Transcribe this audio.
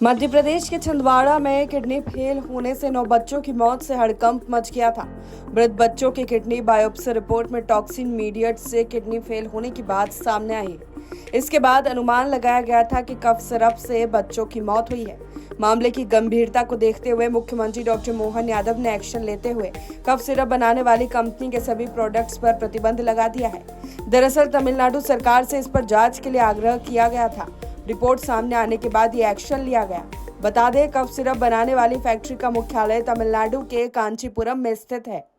मध्य प्रदेश के छिंदवाड़ा में kidney fail होने से 9 बच्चों की मौत से हड़कंप मच गया था। मृत बच्चों की किडनी बायोप्सी रिपोर्ट में टॉक्सिन मीडिएट से किडनी फेल होने की बात सामने आई है। इसके बाद अनुमान लगाया गया था कि कफ सिरप से बच्चों की मौत हुई है। मामले की गंभीरता को देखते हुए मुख्यमंत्री डॉक्टर मोहन यादव ने एक्शन लेते हुए कफ सिरप बनाने वाली कंपनी के सभी प्रोडक्ट्स पर प्रतिबंध लगा दिया है। दरअसल तमिलनाडु सरकार से इस पर जांच के लिए आग्रह किया गया था। रिपोर्ट सामने आने के बाद ये एक्शन लिया गया। बता दें, कफ सिरप बनाने वाली फैक्ट्री का मुख्यालय तमिलनाडु के कांचीपुरम में स्थित है।